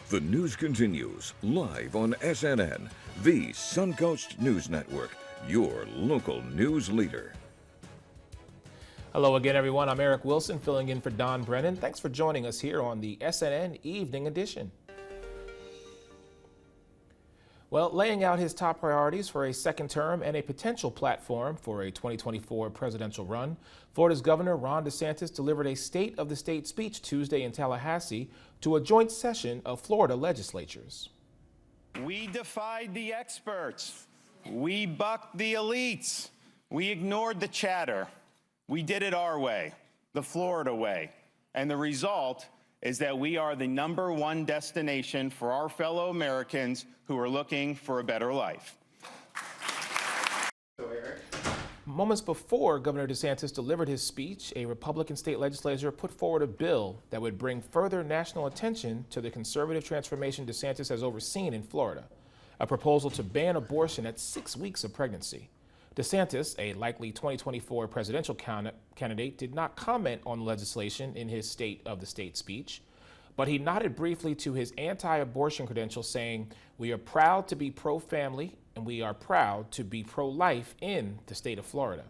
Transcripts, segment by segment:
The news continues live on SNN, the Suncoast News Network, your local news leader. Hello again, everyone. I'm Eric Wilson, filling in for Don Brennan. Thanks for joining us here on the SNN Evening Edition. Well, laying out his top priorities for a second term and a potential platform for a 2024 presidential run, Florida's Governor Ron DeSantis delivered a State of the State speech Tuesday in Tallahassee to a joint session of Florida legislatures. We defied the experts. We bucked the elites. We ignored the chatter. We did it our way, the Florida way. And the result is that we are the #1 destination for our fellow Americans who are looking for a better life. Moments before Governor DeSantis delivered his speech, a Republican state legislature put forward a bill that would bring further national attention to the conservative transformation DeSantis has overseen in Florida, a proposal to ban abortion at 6 weeks of pregnancy. DeSantis, a likely 2024 presidential candidate, did not comment on the legislation in his State of the State speech, but he nodded briefly to his anti-abortion credentials, saying, "We are proud to be pro-family and we are proud to be pro-life in the state of Florida."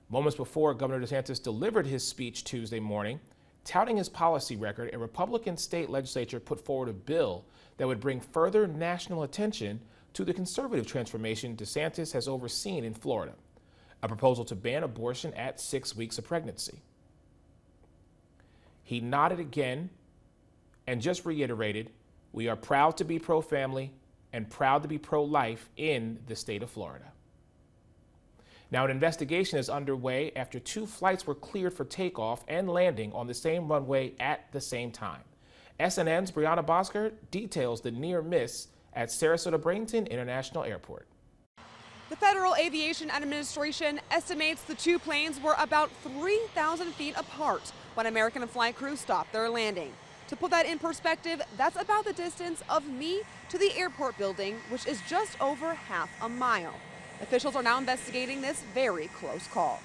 Moments before Governor DeSantis delivered his speech Tuesday morning, touting his policy record, a Republican state legislature put forward a bill that would bring further national attention to the conservative transformation DeSantis has overseen in Florida, a proposal to ban abortion at 6 weeks of pregnancy. He nodded again and just reiterated, "We are proud to be pro-family and proud to be pro-life in the state of Florida." Now, an investigation is underway after 2 flights were cleared for takeoff and landing on the same runway at the same time. SNN's Brianna Boskert details the near miss at Sarasota-Bradenton International Airport. The Federal Aviation Administration estimates the 2 planes were about 3,000 feet apart when American flight crew stopped their landing. To put that in perspective, that's about the distance of me to the airport building, which is just over half a mile. Officials are now investigating this very close call.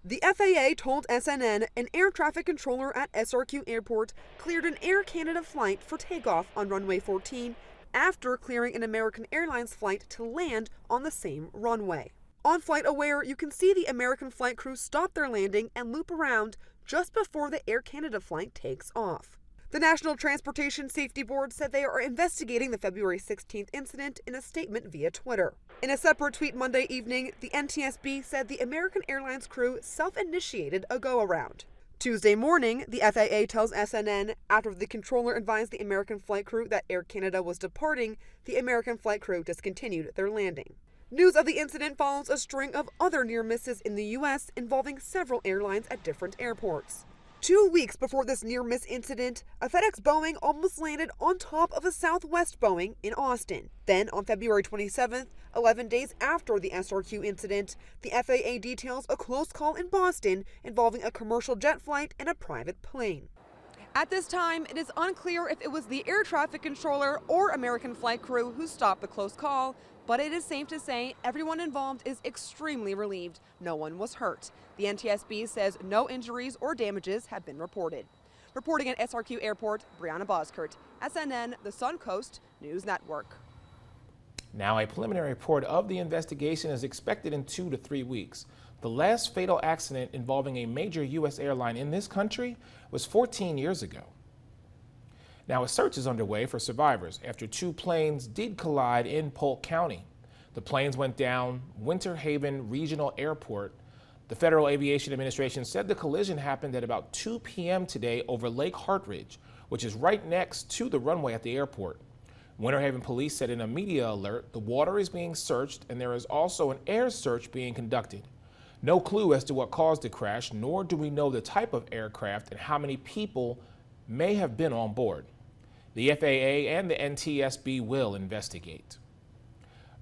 The FAA told SNN an air traffic controller at SRQ Airport cleared an Air Canada flight for takeoff on runway 14 after clearing an American Airlines flight to land on the same runway. On Flight Aware, you can see the American flight crew stop their landing and loop around just before the Air Canada flight takes off. The National Transportation Safety Board said they are investigating the February 16th incident in a statement via Twitter. In a separate tweet Monday evening, the NTSB said the American Airlines crew self-initiated a go-around. Tuesday morning, the FAA tells SNN after the controller advised the American flight crew that Air Canada was departing, the American flight crew discontinued their landing. News of the incident follows a string of other near misses in the U.S. involving several airlines at different airports. 2 weeks before this near-miss incident, a FedEx Boeing almost landed on top of a Southwest Boeing in Austin. Then, on February 27th, 11 days after the SRQ incident, the FAA details a close call in Boston involving a commercial jet flight and a private plane. At this time, it is unclear if it was the air traffic controller or American flight crew who stopped the close call, but it is safe to say everyone involved is extremely relieved no one was hurt. The NTSB says no injuries or damages have been reported. Reporting at SRQ Airport, Brianna Boskert, SNN, the Suncoast News Network. Now, a preliminary report of the investigation is expected in 2 to 3 weeks. The last fatal accident involving a major U.S. airline in this country was 14 years ago. Now, a search is underway for survivors after 2 planes did collide in Polk County. The planes went down Winter Haven Regional Airport. The Federal Aviation Administration said the collision happened at about 2 p.m. today over Lake Hartridge, which is right next to the runway at the airport. Winter Haven police said in a media alert the water is being searched and there is also an air search being conducted. No clue as to what caused the crash, nor do we know the type of aircraft and how many people may have been on board. The FAA and the NTSB will investigate.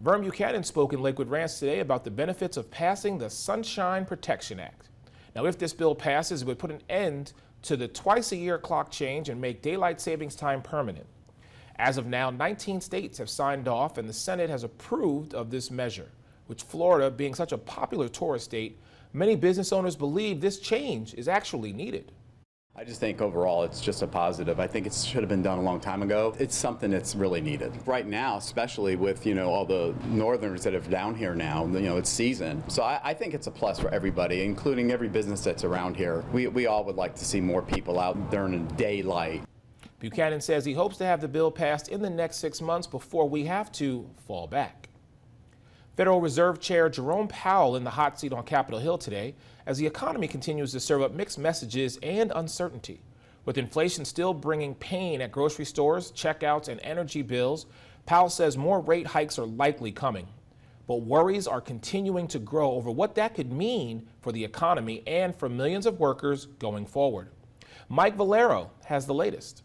Vern Buchanan spoke in Lakewood Ranch today about the benefits of passing the Sunshine Protection Act. Now, if this bill passes, it would put an end to the twice-a-year clock change and make daylight savings time permanent. As of now, 19 states have signed off and the Senate has approved of this measure, which Florida, being such a popular tourist state, many business owners believe this change is actually needed. I just think overall it's just a positive. I think it should have been done a long time ago. It's something that's really needed. Right now, especially with, all the northerners that are down here now, it's season. So I think it's a plus for everybody, including every business that's around here. We all would like to see more people out during daylight. Buchanan says he hopes to have the bill passed in the next 6 months before we have to fall back. Federal Reserve Chair Jerome Powell in the hot seat on Capitol Hill today as the economy continues to serve up mixed messages and uncertainty. With inflation still bringing pain at grocery stores, checkouts, and energy bills, Powell says more rate hikes are likely coming. But worries are continuing to grow over what that could mean for the economy and for millions of workers going forward. Mike Valero has the latest.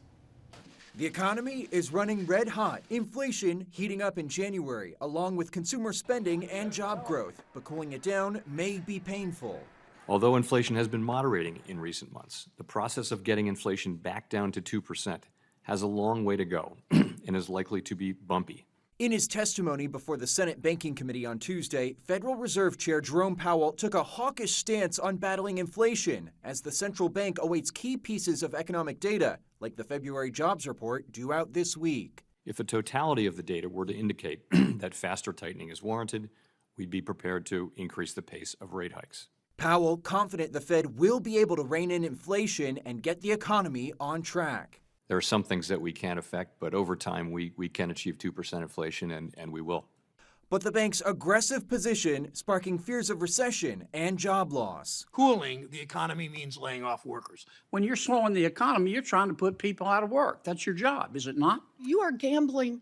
The economy is running red hot. Inflation heating up in January, along with consumer spending and job growth. But cooling it down may be painful. Although inflation has been moderating in recent months, the process of getting inflation back down to 2% has a long way to go and is likely to be bumpy. In his testimony before the Senate Banking Committee on Tuesday, Federal Reserve Chair Jerome Powell took a hawkish stance on battling inflation as the central bank awaits key pieces of economic data, like the February jobs report due out this week. If the totality of the data were to indicate that faster tightening is warranted, we'd be prepared to increase the pace of rate hikes. Powell confident the Fed will be able to rein in inflation and get the economy on track. There are some things that we can't affect, but over time we can achieve 2% inflation, and we will. But the bank's aggressive position sparking fears of recession and job loss. Cooling the economy means laying off workers. When you're slowing the economy, you're trying to put people out of work. That's your job, is it not? You are gambling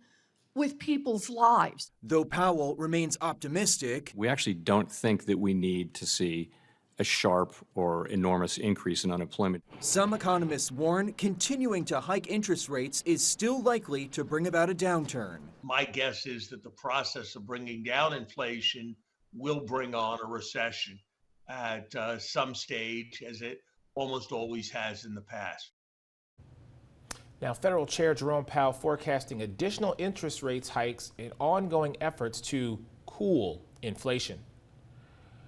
with people's lives. Though Powell remains optimistic, we actually don't think that we need to see a sharp or enormous increase in unemployment. Some economists warn continuing to hike interest rates is still likely to bring about a downturn. My guess is that the process of bringing down inflation will bring on a recession at some stage, as it almost always has in the past. Now, Federal Chair Jerome Powell forecasting additional interest rates hikes in ongoing efforts to cool inflation.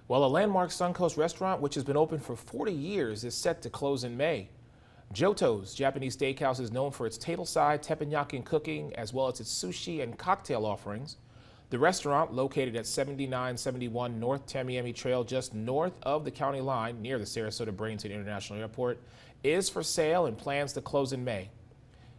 Well, a landmark Suncoast restaurant, which has been open for 40 years, is set to close in May. Joto's Japanese Steakhouse is known for its tableside teppanyaki cooking, as well as its sushi and cocktail offerings. The restaurant, located at 7971 North Tamiami Trail, just north of the county line near the Sarasota-Bradenton International Airport, is for sale and plans to close in May.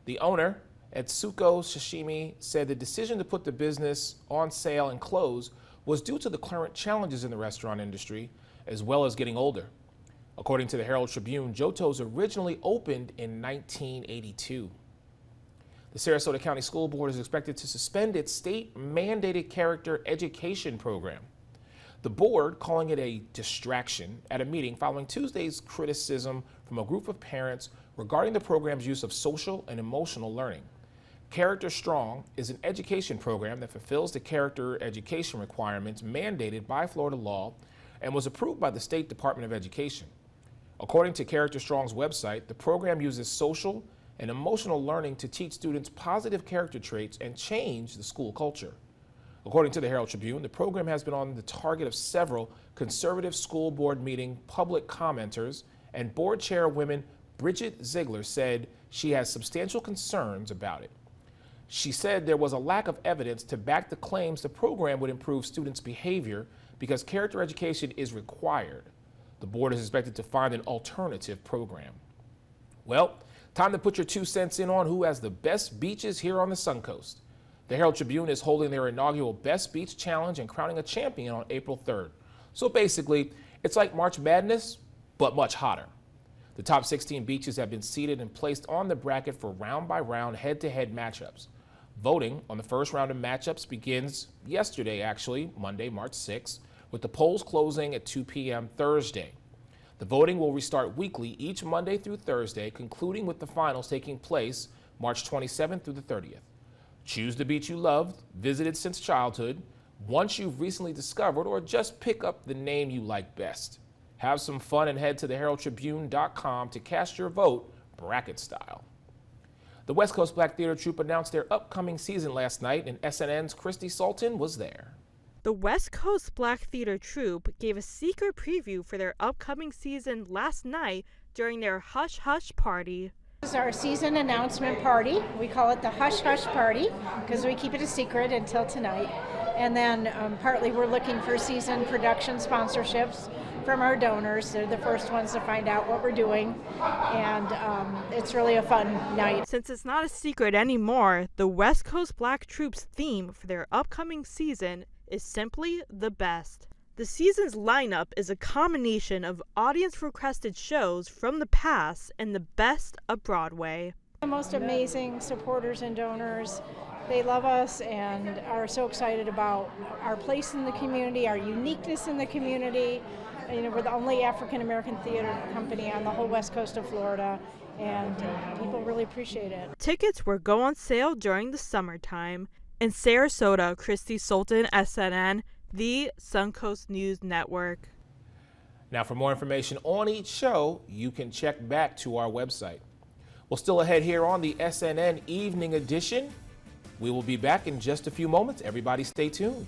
The owner, Etsuko Sashimi, said the decision to put the business on sale and close was due to the current challenges in the restaurant industry, as well as getting older. According to the Herald Tribune, Joto's originally opened in 1982. The Sarasota County School Board is expected to suspend its state-mandated character education program. The board calling it a distraction at a meeting following Tuesday's criticism from a group of parents regarding the program's use of social and emotional learning. Character Strong is an education program that fulfills the character education requirements mandated by Florida law and was approved by the State Department of Education. According to Character Strong's website, the program uses social and emotional learning to teach students positive character traits and change the school culture. According to the Herald Tribune, the program has been on the target of several conservative school board meeting public commenters, and board chairwoman Bridget Ziegler said she has substantial concerns about it. She said there was a lack of evidence to back the claims the program would improve students' behavior because character education is required. The board is expected to find an alternative program. Well, time to put your 2 cents in on who has the best beaches here on the Suncoast. The Herald Tribune is holding their inaugural Best Beach Challenge and crowning a champion on April 3rd. So basically, it's like March Madness, but much hotter. The top 16 beaches have been seeded and placed on the bracket for round-by-round head-to-head matchups. Voting on the first round of matchups begins yesterday, actually, Monday, March 6th, with the polls closing at 2 p.m. Thursday. The voting will restart weekly each Monday through Thursday, concluding with the finals taking place March 27th through the 30th. Choose the beach you loved, visited since childhood, once you've recently discovered, or just pick up the name you like best. Have some fun and head to theheraldtribune.com to cast your vote bracket style. The West Coast Black Theater Troupe announced their upcoming season last night, and SNN's Christy Sultan was there. The West Coast Black Theater Troupe gave a secret preview for their upcoming season last night during their Hush Hush Party. This is our season announcement party. We call it the Hush Hush Party because we keep it a secret until tonight. And then partly we're looking for season production sponsorships from our donors. They're the first ones to find out what we're doing. And it's really a fun night. Since it's not a secret anymore, the West Coast Black Troops theme for their upcoming season is simply the best. The season's lineup is a combination of audience-requested shows from the past and the best of Broadway. The most amazing supporters and donors. They love us and are so excited about our place in the community, our uniqueness in the community. You know, we're the only African-American theater company on the whole west coast of Florida, and people really appreciate it. Tickets will go on sale during the summertime. In Sarasota, Christy Sultan, SNN, the Suncoast News Network. Now, for more information on each show, you can check back to our website. Well, still ahead here on the SNN Evening Edition. We will be back in just a few moments. Everybody stay tuned.